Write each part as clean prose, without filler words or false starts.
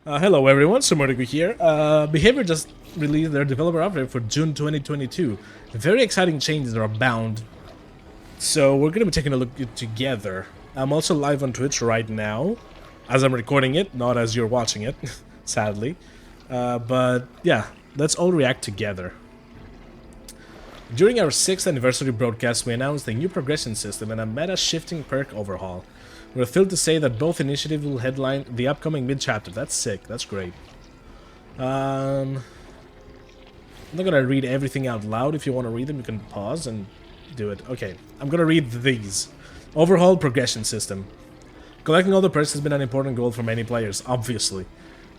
Hello everyone, sumurtugu here. Behavior just released their developer update for June 2022. Very exciting changes are abound. So we're gonna be taking a look at it together. I'm also live on Twitch right now, as I'm recording it, not as you're watching it, sadly. But yeah, let's all react together. During our 6th anniversary broadcast, we announced a new progression system and a meta-shifting perk overhaul. We're thrilled to say that both initiatives will headline the upcoming mid-chapter. That's sick. That's great. I'm not gonna read everything out loud. If you want to read them, you can pause and do it. Okay, I'm gonna read these. Overhaul progression system. Collecting all the perks has been an important goal for many players, obviously.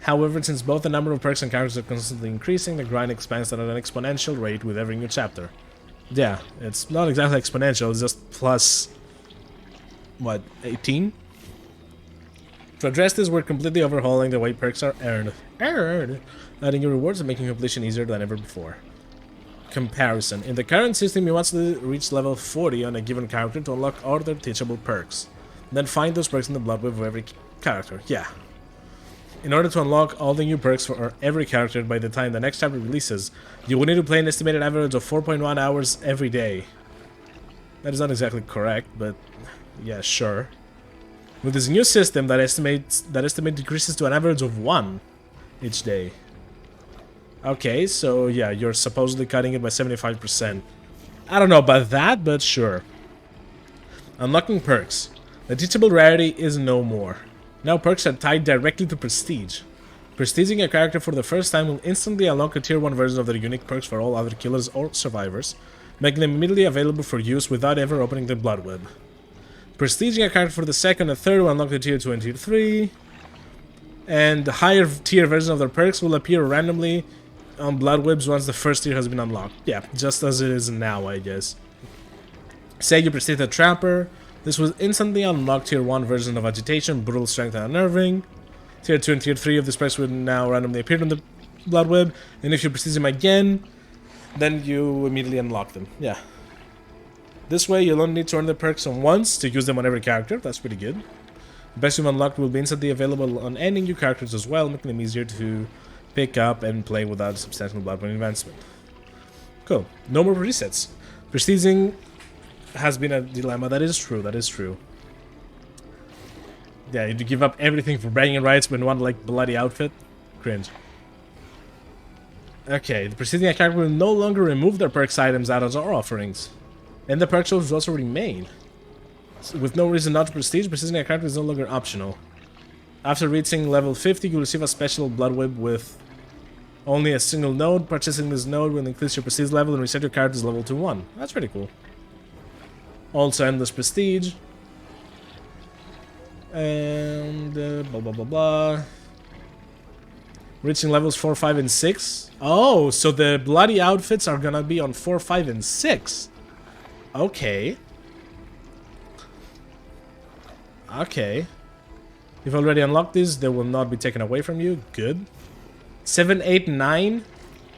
However, since both the number of perks and characters are constantly increasing, the grind expands at an exponential rate with every new chapter. Yeah, it's not exactly exponential, it's just plus... what, 18? To address this, we're completely overhauling the way perks are earned. Adding new rewards and making completion easier than ever before. Comparison. In the current system, you must reach level 40 on a given character to unlock all their teachable perks. Then find those perks in the blood web of every character. Yeah. In order to unlock all the new perks for every character by the time the next chapter releases, you will need to play an estimated average of 4.1 hours every day. That is not exactly correct, but yeah, sure. With this new system, that estimate decreases to an average of 1 each day. Okay, so yeah, you're supposedly cutting it by 75%. I don't know about that, but sure. Unlocking perks. The teachable rarity is no more. Now perks are tied directly to prestige. Prestiging a character for the first time will instantly unlock a tier 1 version of their unique perks for all other killers or survivors, making them immediately available for use without ever opening the blood web. Prestiging a character for the second and third will unlock the tier 2 and tier 3, and the higher tier version of their perks will appear randomly on blood webs once the first tier has been unlocked. Yeah, just as it is now, I guess. Say you prestige a trapper. This will instantly unlock tier 1 version of Agitation, Brutal Strength, and Unnerving. Tier 2 and tier 3 of this perks will now randomly appear on the blood web, and if you prestige them again, then you immediately unlock them. Yeah. This way, you'll only need to earn the perks on once to use them on every character. That's pretty good. The best you've unlocked will be instantly available on any new characters as well, making them easier to pick up and play without substantial blood point advancement. Cool. No more resets. Prestiging has been a dilemma. That is true. That is true. Yeah, you give up everything for bragging rights when one like bloody outfit. Cringe. Okay, the prestiging a character will no longer remove their perks items out of our offerings. And the perk shows will also remain. So with no reason not to prestige, prestiging a character is no longer optional. After reaching level 50, you'll receive a special blood web with only a single node. Purchasing this node will increase your prestige level and reset your character's level to 1. That's pretty cool. Also endless prestige. And blah blah blah blah. Reaching levels 4, 5, and 6. Oh, so the bloody outfits are gonna be on 4, 5, and 6. Okay. Okay. You've already unlocked these, they will not be taken away from you. Good. 7, 8, 9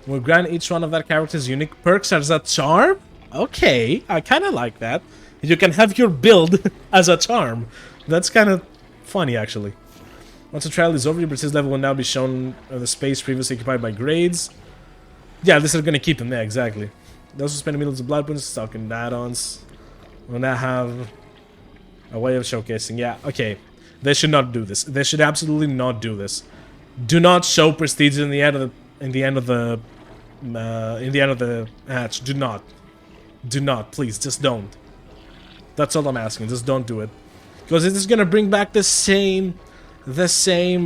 will grant each one of that character's unique perks as a charm? Okay, I kind of like that. You can have your build as a charm. That's kind of funny, actually. Once the trial is over, your prestige level will now be shown on the space previously occupied by grades. Yeah, this is going to keep them there, exactly. Those who spend millions of blood points stocking add-ons will now have a way of showcasing. Yeah, okay. They should not do this. They should absolutely not do this. Do not show prestige in the end of the hatch. Do not. Do not, please. Just don't. That's all I'm asking. Just don't do it. Because it is gonna bring back the same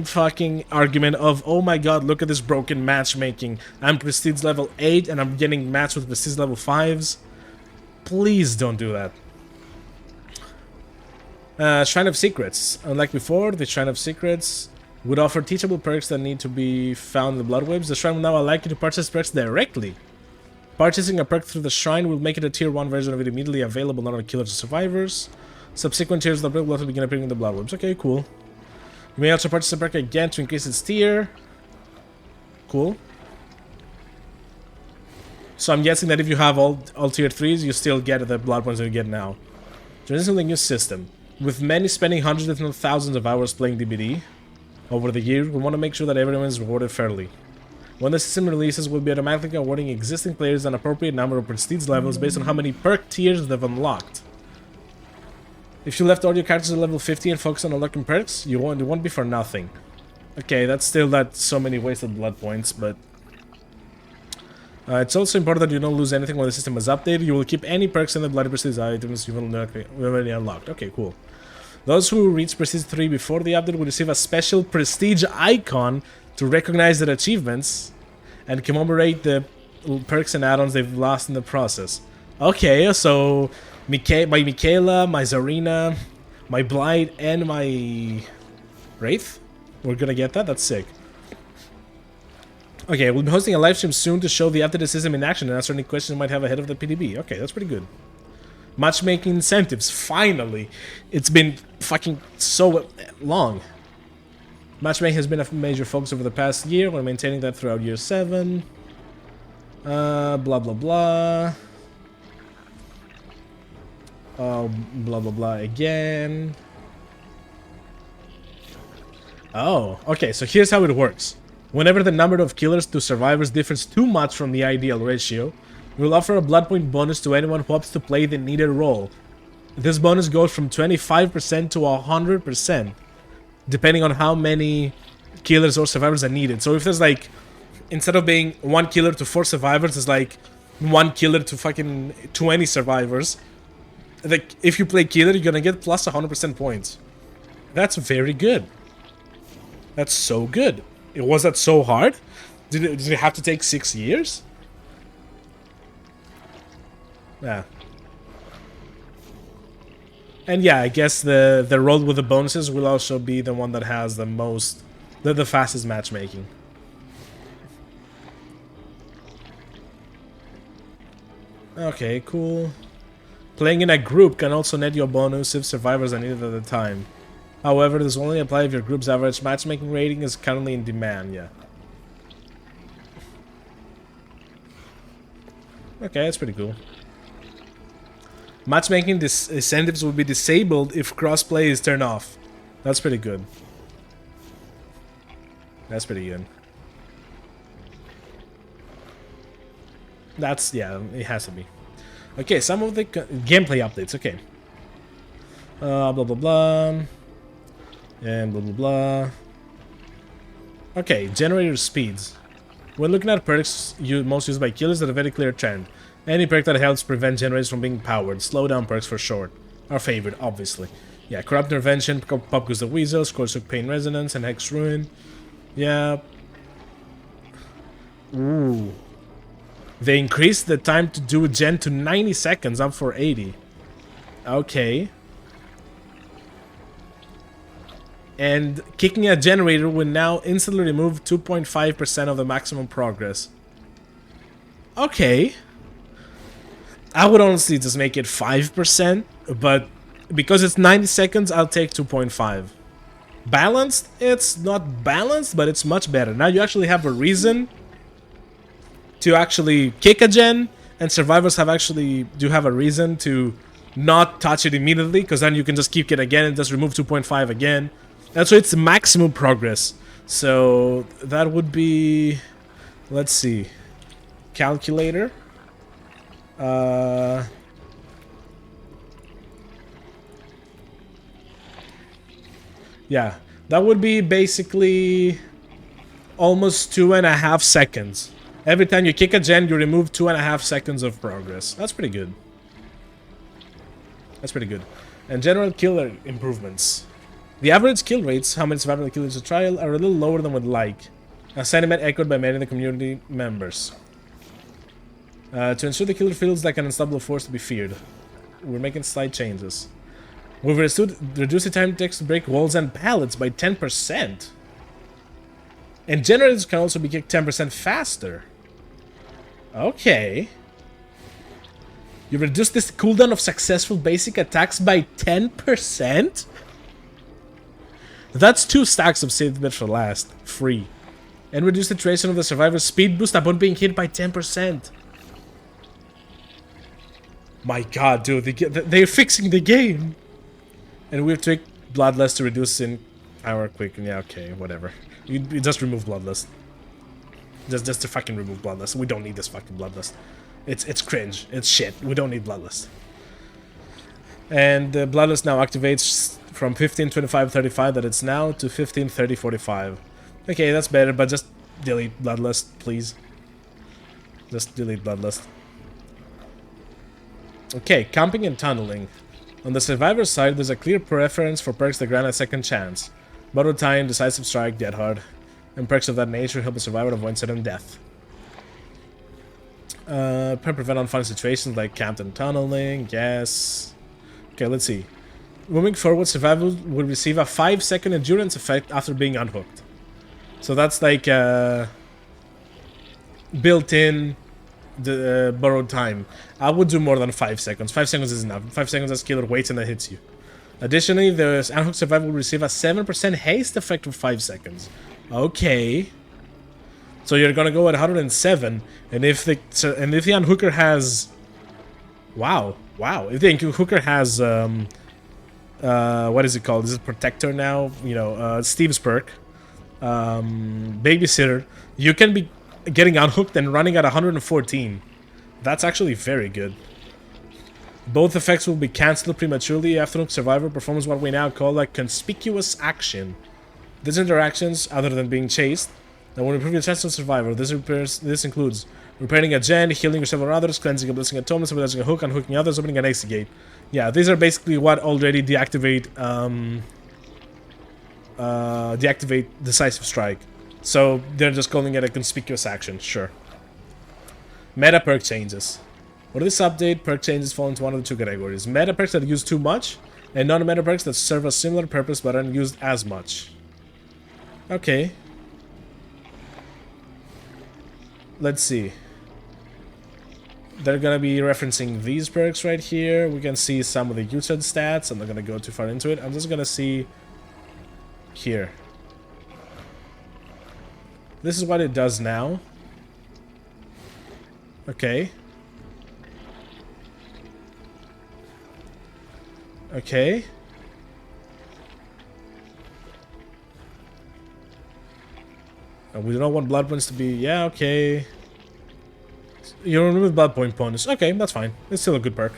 fucking argument of, oh my god, look at this broken matchmaking. I'm prestige level 8 and I'm getting matched with prestige level 5s. Please don't do that. Shrine of Secrets. Unlike before, the Shrine of Secrets would offer teachable perks that need to be found in the blood webs. The shrine will now allow you to purchase perks directly. Purchasing a perk through the shrine will make it a tier 1 version of it immediately available not on killers or survivors. Subsequent tiers of the perk will also begin appearing in the blood webs. Okay, cool. You may also purchase a perk again to increase its tier. Cool. So I'm guessing that if you have all tier 3s, you still get the blood points that you get now. Introducing the new system. With many spending hundreds if not thousands of hours playing DBD. over the year. We want to make sure that everyone is rewarded fairly. When the system releases, we'll be automatically awarding existing players an appropriate number of prestige levels based on how many perk tiers they've unlocked. If you left all your characters at level 50 and focus on unlocking perks, it won't be for nothing. Okay, that's still so many wasted blood points, but... it's also important that you don't lose anything when the system is updated. You will keep any perks in the bloody prestige items you've already unlocked. Okay, cool. Those who reach prestige 3 before the update will receive a special prestige icon to recognize their achievements and commemorate the perks and add-ons they've lost in the process. Okay, so my Michaela, my Zarina, my Blight, and my Wraith, we're gonna get that. That's sick. Okay, we'll be hosting a live stream soon to show the updated system in action and answer any questions you might have ahead of the PDB. Okay, that's pretty good. Matchmaking incentives, finally. It's been fucking so long. Matchmaking has been a major focus over the past year. We're maintaining that throughout year 7. Blah blah blah. Blah blah blah again. Oh, okay, so here's how it works. Whenever the number of killers to survivors differs too much from the ideal ratio, we will offer a blood point bonus to anyone who opts to play the needed role. This bonus goes from 25% to 100%, depending on how many killers or survivors are needed. So if there's like, instead of being 1 killer to 4 survivors, it's like 1 killer to fucking 20 survivors. Like, if you play killer, you're gonna get plus 100% points. That's very good. That's so good. Was that so hard? Did it have to take 6 years? Yeah. And yeah, I guess the role with the bonuses will also be the one that has the most, the fastest matchmaking. Okay, cool. Playing in a group can also net you a bonus if survivors are needed at the time. However, this will only apply if your group's average matchmaking rating is currently in demand, yeah. Okay, that's pretty cool. Matchmaking incentives will be disabled if crossplay is turned off. That's pretty good. That's pretty good. That's, yeah, it has to be. Okay, some of the gameplay updates, okay. Blah blah blah. And blah blah blah. Okay, generator speeds. When looking at perks most used by killers, there's a very clear trend. Any perk that helps prevent generators from being powered. Slowdown perks for short. Our favorite, obviously. Yeah, Corrupt Intervention, Pop Goes the Weasel, Scorchhook Pain Resonance, and Hex Ruin. Yeah. Ooh. They increased the time to do a gen to 90 seconds, up for 80. Okay. And kicking a generator will now instantly remove 2.5% of the maximum progress. Okay. I would honestly just make it 5%, but because it's 90 seconds, I'll take 2.5. Balanced? It's not balanced, but it's much better. Now you actually have a reason to actually kick a gen, and survivors have a reason to not touch it immediately, because then you can just kick it again and just remove 2.5 again. And so it's maximum progress. So that would be, let's see, calculator. Yeah, that would be basically almost 2.5 seconds. Every time you kick a gen, you remove 2.5 seconds of progress. That's pretty good. That's pretty good. And general killer improvements. The average kill rates, how many survivors killers a trial, are a little lower than we'd like. A sentiment echoed by many of the community members. To ensure the killer feels like an unstoppable force to be feared, we're making slight changes. We've reduced the time it takes to break walls and pallets by 10%. And generators can also be kicked 10% faster. Okay. You reduced this cooldown of successful basic attacks by 10%? That's 2 stacks of saved bit for last. Free. And reduce the duration of the survivor's speed boost upon being hit by 10%. My god, dude, they're fixing the game. And we have to take bloodlust to reduce Hour quick. Yeah, okay, whatever. You just remove Bloodlust. Just to fucking remove Bloodlust. We don't need this fucking Bloodlust. It's cringe. It's shit. We don't need Bloodlust. And the Bloodlust now activates from 15, 25, 35 that it's now to 15, 30, 45. Okay, that's better, but just delete Bloodlust, please. Just delete Bloodlust. Okay, camping and tunneling. On the survivor side, there's a clear preference for perks that grant a second chance. Borrowed Time, Decisive Strike, Dead Hard, and perks of that nature help a survivor avoid sudden death. Prevent unfun situations like camped and tunneling, yes. Okay, let's see. Moving forward, survivors will receive a 5-second endurance effect after being unhooked. So that's like built-in the borrowed time. I would do more than 5 seconds. 5 seconds is enough. 5 seconds as killer waits and then hits you. Additionally, the unhooked survivor will receive a 7% haste effect for 5 seconds. Okay. So you're gonna go at 107, and if the unhooker has, wow, if the unhooker has what is it called? Is it Protector now? You know, Steve's perk, Babysitter. You can be getting unhooked and running at 114. That's actually very good. Both effects will be cancelled prematurely after the survivor performs what we now call a conspicuous action. These interactions, other than being chased, that will improve your chance of survivor. This includes repairing a gen, healing yourself or others, cleansing a blessing atonement, sabotaging a hook, unhooking others, opening an exit gate. Yeah, these are basically what already deactivate Decisive Strike. So they're just calling it a conspicuous action, sure. Meta perk changes. With this update, perk changes fall into one of the two categories. Meta perks that use too much, and non-meta perks that serve a similar purpose but aren't used as much. Okay. Let's see. They're gonna be referencing these perks right here. We can see some of the usage stats. I'm not gonna go too far into it. I'm just gonna see here. This is what it does now. Okay. Okay. We don't want blood points to be... Yeah, okay. You remove blood point bonus. Okay, that's fine. It's still a good perk.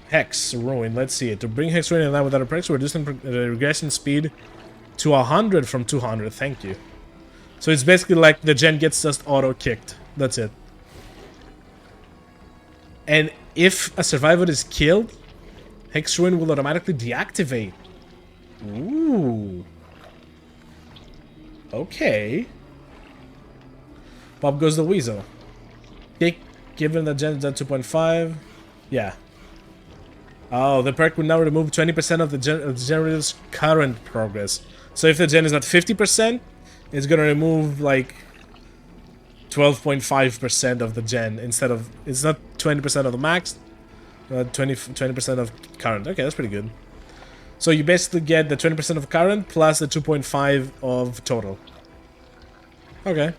Hex Ruin. Let's see it. To bring Hex Ruin in line with other perks, we're reducing the regression speed to 100 from 200. Thank you. So it's basically like the gen gets just auto-kicked. That's it. And if a survivor is killed, Hex Ruin will automatically deactivate. Ooh. Okay. Pop goes the Weasel. Kick, given that gen is at 2.5. Yeah. Oh, the perk will now remove 20% of the generator's current progress. So if the gen is at 50%, it's gonna remove like 12.5% of the gen instead of... It's not 20% of the max, 20% of current. Okay, that's pretty good. So you basically get the 20% of current plus the 2.5 of total. Okay.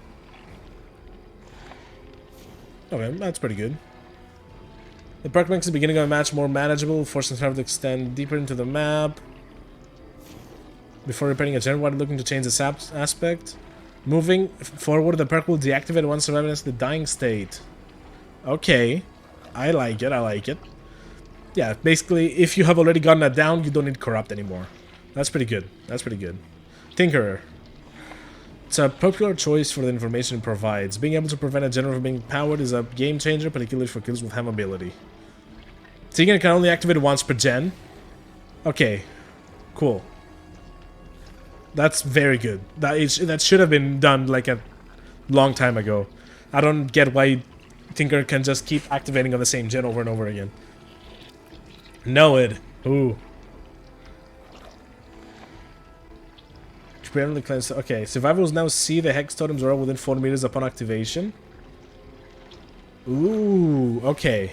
Okay, that's pretty good. The perk makes the beginning of a match more manageable, forcing survivor to extend deeper into the map. Before repairing a gen, while looking to change this aspect. Moving forward, the perk will deactivate once survivor enters the dying state. Okay. I like it, I like it. Yeah, basically, if you have already gotten that down, you don't need Corrupt anymore. That's pretty good. That's pretty good. Tinkerer. It's a popular choice for the information it provides. Being able to prevent a general from being powered is a game changer, particularly for kills with ham ability. Tinkerer can only activate once per gen. Okay, cool. That's very good. That should have been done like a long time ago. I don't get why Tinkerer can just keep activating on the same gen over and over again. Know it. Ooh. Apparently cleanse. Okay, survivors now see the hex totems aura within 4 meters upon activation. Ooh, okay.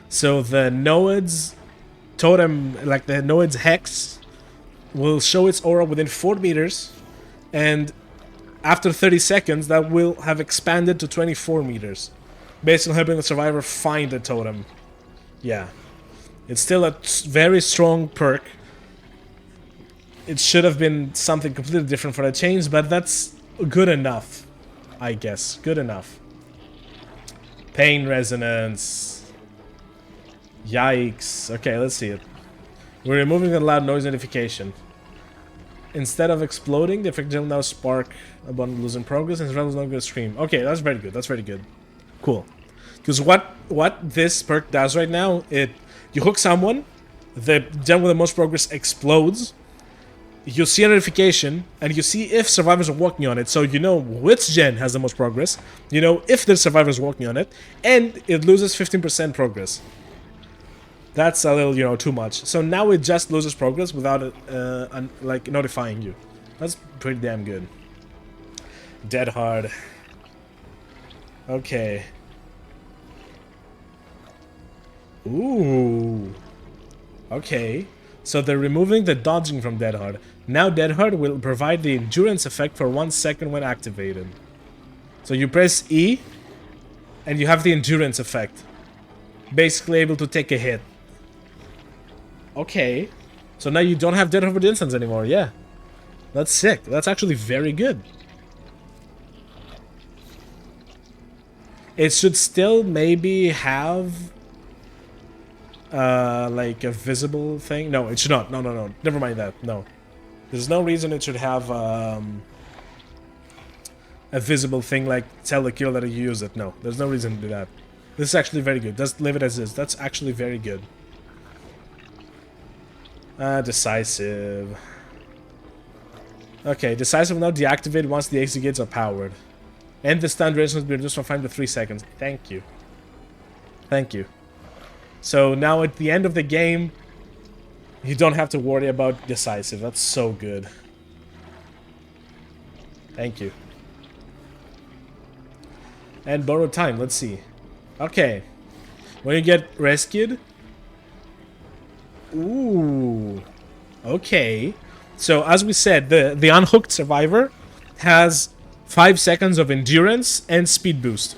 So the Noid's totem, like the Noid's hex, will show its aura within 4 meters, and after 30 seconds, that will have expanded to 24 meters, based on helping the survivor find the totem. Yeah. It's still a very strong perk. It should have been something completely different for a change, but that's good enough, I guess. Good enough. Pain resonance. Yikes. Okay, let's see it. We're removing the loud noise notification. Instead of exploding, the effect will now spark upon losing progress, and the rebels not going to scream. Okay, that's very good. That's very good. Cool. Because what this perk does right now, you hook someone, the gen with the most progress explodes. You see a notification, and you see if survivors are walking on it, so you know which gen has the most progress. You know if there's survivors walking on it, and it loses 15% progress. That's a little, too much. So now it just loses progress without it, like, notifying you. That's pretty damn good. Dead hard. Okay. Ooh. Okay. So they're removing the dodging from Dead Hard. Now Dead Hard will provide the endurance effect for 1 second when activated. So you press E, and you have the endurance effect. Basically able to take a hit. Okay. So now you don't have Dead Hard for the instance anymore, yeah. That's sick. That's actually very good. It should still maybe have like a visible thing. No, it should not. No. Never mind that. No. There's no reason it should have a visible thing like tell the kill that you use it. No, there's no reason to do that. This is actually very good. Just leave it as is. That's actually very good. Decisive. Okay, decisive will now deactivate once the exit gates are powered. And the stun duration will be reduced from 5 to 3 seconds. Thank you. Thank you. So now at the end of the game, you don't have to worry about decisive. That's so good. Thank you. And borrowed time, let's see. Okay. When you get rescued. Ooh. Okay. So as we said, the unhooked survivor has 5 seconds of endurance and speed boost.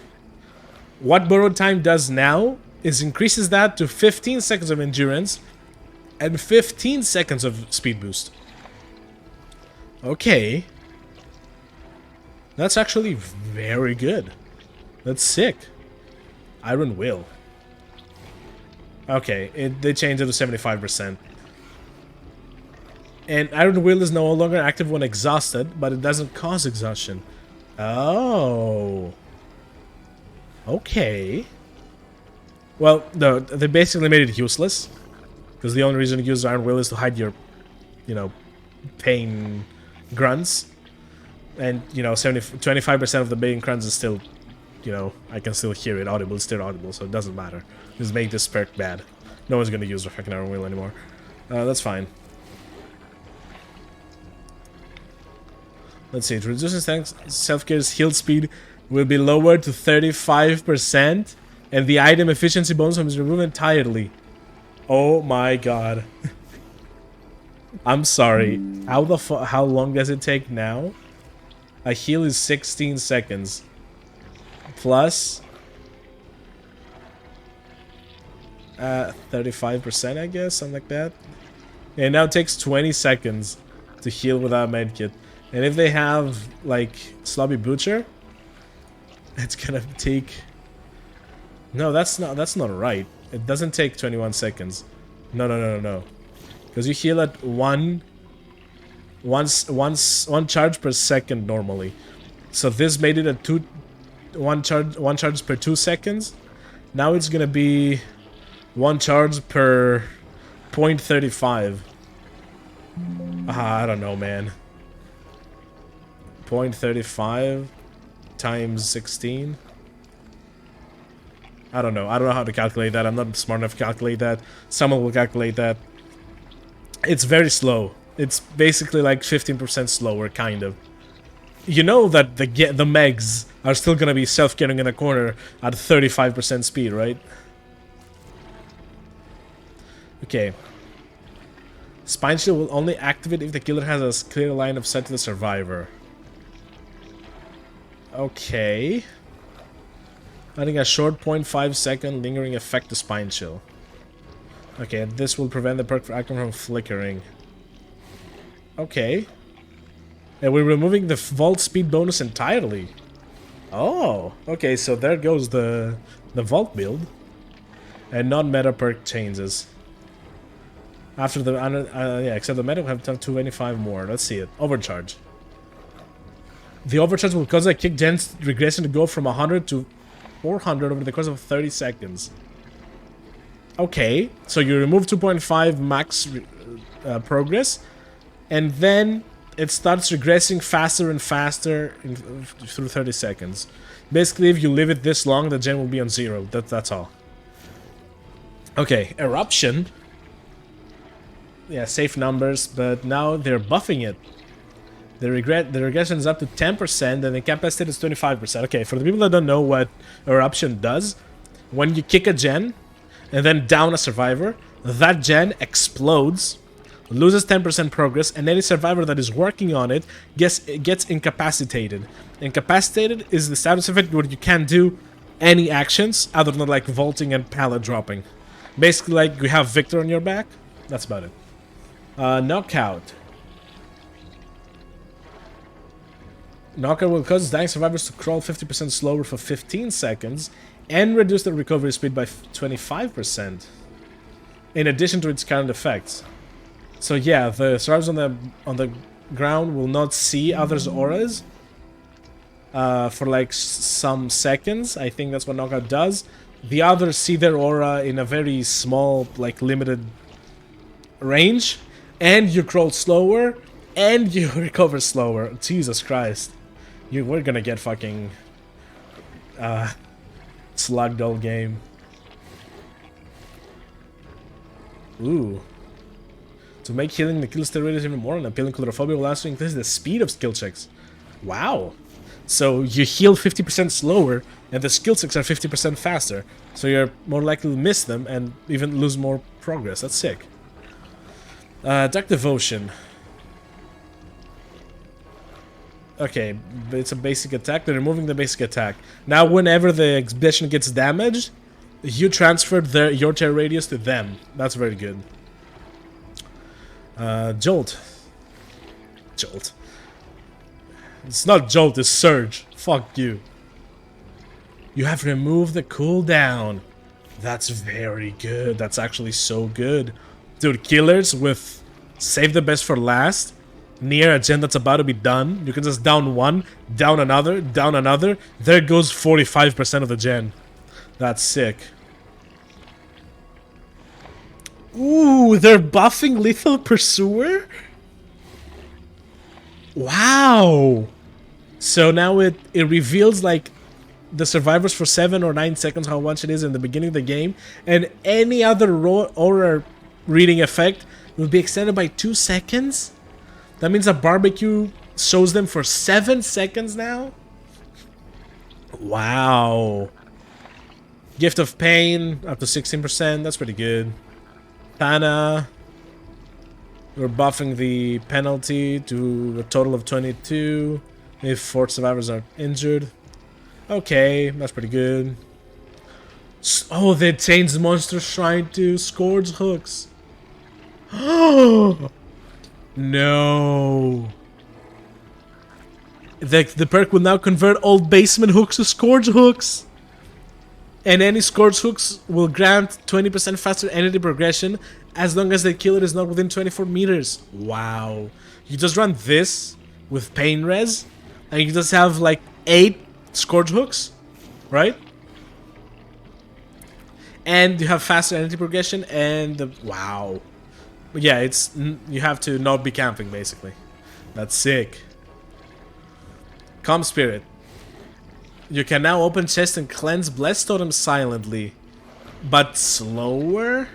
What borrowed time does now is increases that to 15 seconds of endurance and 15 seconds of speed boost. Okay. That's actually very good. That's sick. Iron Will. Okay, they changed it to 75%. And Iron Will is no longer active when exhausted, but it doesn't cause exhaustion. Oh. Okay. Well, no, they basically made it useless. Because the only reason to use Iron Will is to hide your, pain grunts. And, 25% of the pain grunts is still, I can still hear it audible. It's still audible, so it doesn't matter. Just make this perk bad. No one's going to use the fucking Iron Will anymore. That's fine. Let's see. It reduces self-care's heal speed will be lowered to 35%. And the item efficiency bonus is removed entirely. Oh my god. I'm sorry. How long does it take now? A heal is 16 seconds. Plus 35%, I guess, something like that. And now it takes 20 seconds to heal without a medkit. And if they have like Slobby Butcher, it's gonna take. No, that's not right. It doesn't take 21 seconds. No. Because you heal at one charge per second normally. So this made it at one charge per 2 seconds. Now it's gonna be 1 charge per 0.35. I don't know, man. 0.35 times 16. I don't know. I don't know how to calculate that. I'm not smart enough to calculate that. Someone will calculate that. It's very slow. It's basically like 15% slower, kind of. You know that the Megs are still gonna be self-carrying in a corner at 35% speed, right? Okay. Spine Shield will only activate if the killer has a clear line of sight to the survivor. Okay. Adding a short 0.5 second lingering effect to Spine Chill. Okay, this will prevent the perk for acting from flickering. Okay. And we're removing the vault speed bonus entirely. Oh, okay, so there goes the vault build. And non-meta perk changes. After the yeah, except the meta will have 25 more. Let's see it. Overcharge. The overcharge will cause a kick gen's regression to go from 100 to 400 over the course of 30 seconds. Okay, so you remove 2.5 max progress, and then it starts regressing faster and faster through 30 seconds. Basically, if you leave it this long, the gen will be on 0. That's all. Okay, Eruption. Yeah, safe numbers, but now they're buffing it. The regression is up to 10%, and the capacity is 25%. Okay, for the people that don't know what Eruption does, when you kick a gen and then down a survivor, that gen explodes, loses 10% progress, and any survivor that is working on it gets incapacitated. Incapacitated is the status effect where you can't do any actions other than like vaulting and pallet dropping. Basically, like you have Victor on your back. That's about it. Knockout. Knockout will cause dying survivors to crawl 50% slower for 15 seconds and reduce their recovery speed by 25%. In addition to its current effects. So yeah, the survivors on the ground will not see others' auras for like some seconds. I think that's what Knockout does. The others see their aura in a very small, like limited range, and you crawl slower, and you recover slower. Jesus Christ. We're gonna get fucking slugged all game. Ooh. To make healing the kill steroid even more and appealing, claustrophobia will also increase the speed of skill checks. Wow. So you heal 50% slower, and the skill checks are 50% faster. So you're more likely to miss them and even lose more progress. That's sick. Dark Devotion. Okay, it's a basic attack. They're removing the basic attack. Now whenever the exhibition gets damaged, you transferred your terror radius to them. That's very good. Jolt. Jolt. It's not Jolt, it's Surge. Fuck you. You have removed the cooldown. That's very good. That's actually so good. Dude, killers with save the best for last, near a gen that's about to be done, you can just down one, down another, down another. There goes 45% of the gen. That's sick. Ooh, they're buffing Lethal Pursuer? Wow! So now it reveals like the survivors for 7 or 9 seconds how much it is in the beginning of the game, and any other aura reading effect will be extended by 2 seconds? That means a barbecue shows them for 7 seconds now? Wow. Gift of Pain, up to 16%, that's pretty good. Tana, we're buffing the penalty to a total of 22 if 4 survivors are injured. Okay, that's pretty good. Oh, they changed Monster Shrine to Scourge Hooks. Oh no. The perk will now convert old basement hooks to Scourge Hooks. And any Scourge Hooks will grant 20% faster entity progression as long as the killer is not within 24 meters. Wow. You just run this with Pain Res, and you just have like 8 Scourge Hooks, right? And you have faster entity progression and wow. Yeah, it's you have to not be camping basically. That's sick. Calm Spirit. You can now open chest and cleanse Blessed Totem silently, but slower?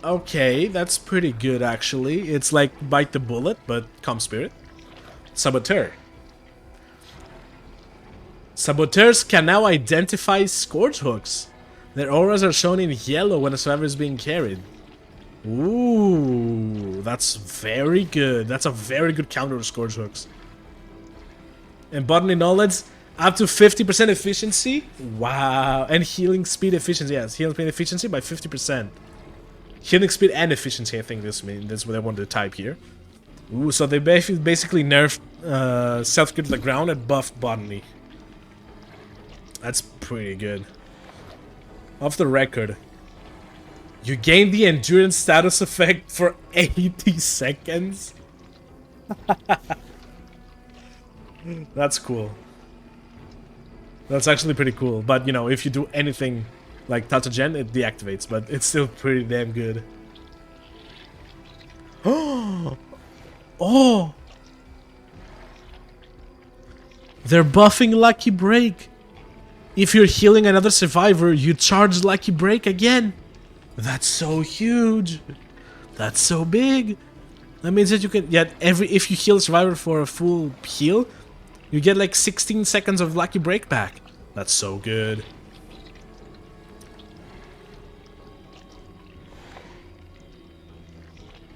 Okay, that's pretty good actually. It's like Bite the Bullet, but Calm Spirit. Saboteur. Saboteurs can now identify Scourge Hooks. Their auras are shown in yellow when a survivor is being carried. Ooh, that's very good. That's a very good counter to Scourge Hooks. And Botany Knowledge, up to 50% efficiency. Wow. And healing speed efficiency. Yes, healing speed efficiency by 50%. Healing speed and efficiency, I think that's what I wanted to type here. Ooh, so they basically nerfed self-cure to the ground and buffed botany. That's pretty good. Off the record, you gain the endurance status effect for 80 seconds? That's cool. That's actually pretty cool. But, you know, if you do anything like Tatagen, it deactivates. But it's still pretty damn good. Oh! They're buffing Lucky Break. If you're healing another survivor, you charge Lucky Break again. That's so huge. That's so big. That means that you can if you heal a survivor for a full heal, you get like 16 seconds of Lucky Break back. That's so good.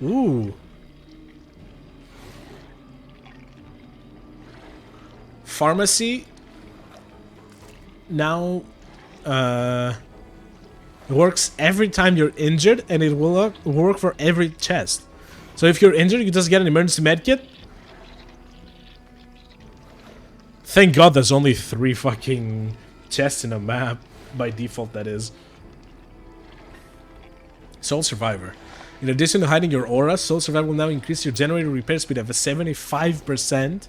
Ooh. Pharmacy now works every time you're injured, and it will work for every chest. So if you're injured, you just get an emergency medkit. Thank God there's only 3 fucking chests in a map. By default, that is. Soul Survivor. In addition to hiding your aura, Soul Survivor will now increase your generator repair speed of 75%.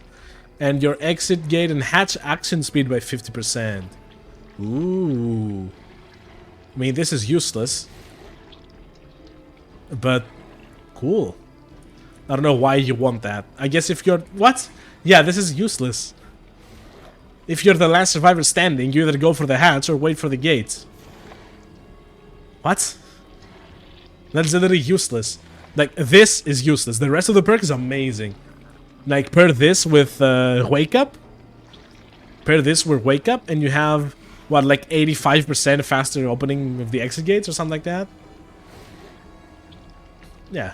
And your exit gate and hatch action speed by 50%. Ooh. I mean, this is useless. But cool. I don't know why you want that. I guess if you're... What? Yeah, this is useless. If you're the last survivor standing, you either go for the hatch or wait for the gates. What? That's literally useless. Like, this is useless. The rest of the perk is amazing. Like, pair this with Wake Up. Pair this with Wake Up, and you have, what, like 85% faster opening of the exit gates or something like that? Yeah.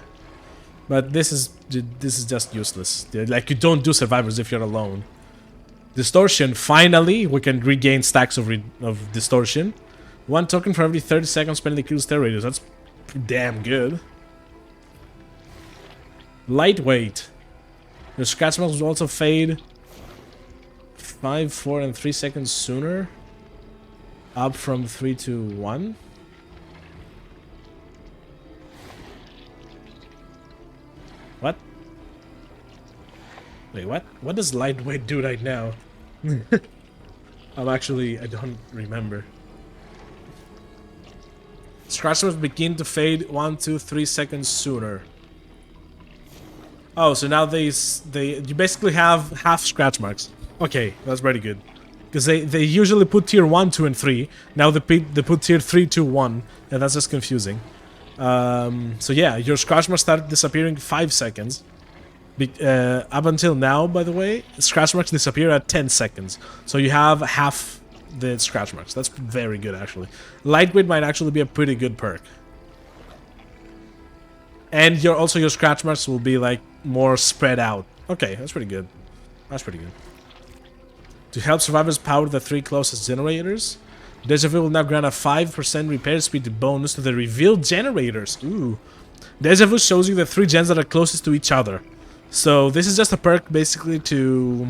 But this is just useless. Like, you don't do survivors if you're alone. Distortion. Finally, we can regain stacks of distortion. 1 token for every 30 seconds spent in the crew's terror radius. That's damn good. Lightweight. Your scratch marks will also fade 5, 4, and 3 seconds sooner. Up from 3 to 1. What? Wait, what? What does lightweight do right now? I don't remember. Scratch marks begin to fade 1, 2, 3 seconds sooner. Oh, so now you basically have half scratch marks. Okay, that's pretty good. Because they usually put tier 1, 2, and 3. Now they put tier 3, 2, 1. And that's just confusing. So yeah, your scratch marks started disappearing 5 seconds. Up until now, by the way, scratch marks disappear at 10 seconds. So you have half the scratch marks. That's very good, actually. Lightweight might actually be a pretty good perk. And your scratch marks will be like more spread out. Okay, that's pretty good. That's pretty good. To help survivors power the 3 closest generators, Deja Vu will now grant a 5% repair speed bonus to the revealed generators. Ooh. Deja Vu shows you the 3 gens that are closest to each other. So this is just a perk basically to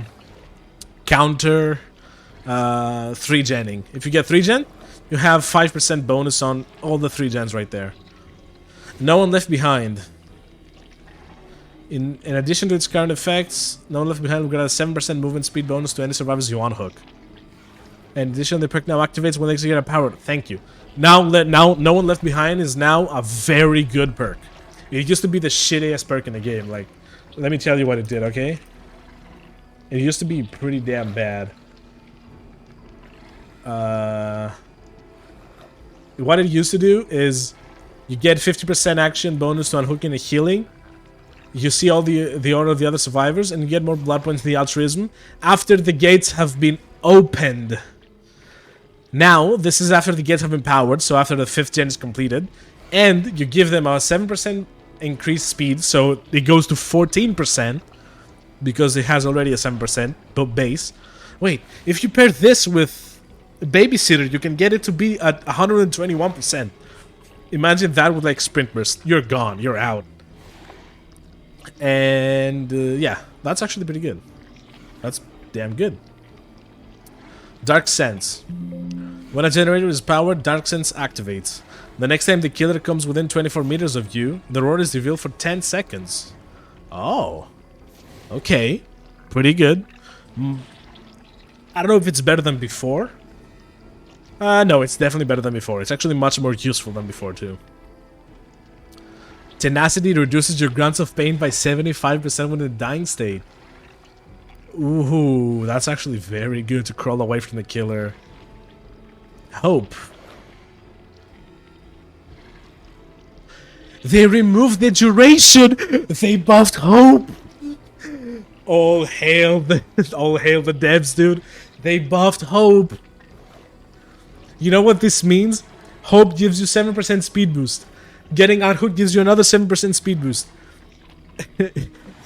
counter 3-genning. If you get 3-gen, you have 5% bonus on all the 3 gens right there. No One Left Behind. In addition to its current effects, No One Left Behind will grant a 7% movement speed bonus to any survivors you unhook. In addition, the perk now activates when they execute a power. Thank you. Now No One Left Behind is now a very good perk. It used to be the shittiest perk in the game. Like, let me tell you what it did, okay? It used to be pretty damn bad. What it used to do is you get 50% action bonus to unhooking and healing. You see all the order of the other survivors, and you get more blood points to the altruism after the gates have been opened. Now, this is after the gates have been powered, so after the 5th gen is completed, and you give them a 7% increased speed, so it goes to 14%, because it has already a 7% base. Wait, if you pair this with Babysitter, you can get it to be at 121%. Imagine that with like sprint burst. You're gone. You're out. And yeah, that's actually pretty good. That's damn good. Dark Sense. When a generator is powered, Dark Sense activates. The next time the killer comes within 24 meters of you, the roar is revealed for 10 seconds. Oh. Okay. Pretty good. I don't know if it's better than before. No, it's definitely better than before. It's actually much more useful than before, too. Tenacity reduces your grunts of pain by 75% when in a dying state. Ooh, that's actually very good to crawl away from the killer. Hope. They removed the duration! They buffed Hope! All hail the devs, dude. They buffed Hope. You know what this means? Hope gives you 7% speed boost. Getting Unhooked gives you another 7% speed boost.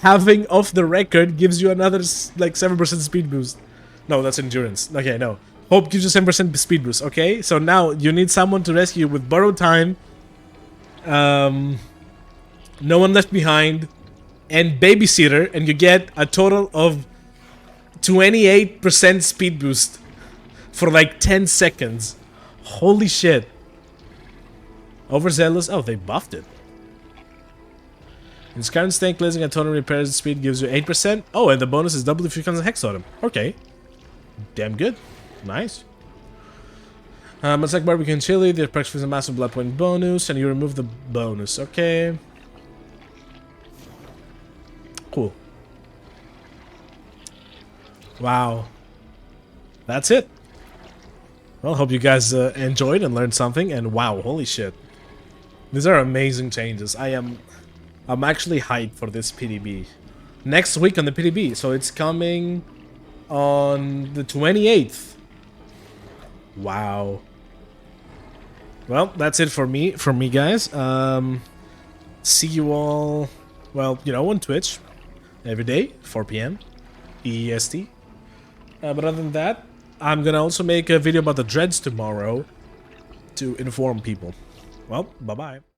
Having Off the Record gives you another like 7% speed boost. No, that's endurance. Okay, no. Hope gives you 7% speed boost, okay? So now you need someone to rescue with Borrowed Time, No One Left Behind, and Babysitter, and you get a total of 28% speed boost for like 10 seconds. Holy shit. Overzealous. Oh, they buffed it. In its current state, cleansing and total repairs speed gives you 8%. Oh, and the bonus is double if you can hex on him. Okay. Damn good. Nice. It's like barbecue and chili. The perks with a massive blood point bonus, and you remove the bonus. Okay. Cool. Wow. That's it. Well, hope you guys enjoyed and learned something. And wow, holy shit. These are amazing changes. I'm actually hyped for this PDB. Next week on the PDB. So it's coming on the 28th. Wow. Well, that's it for me, guys. See you all, well, you know, on Twitch every day, 4 p.m. EST. But other than that, I'm gonna also make a video about the dreads tomorrow to inform people. Well, bye-bye.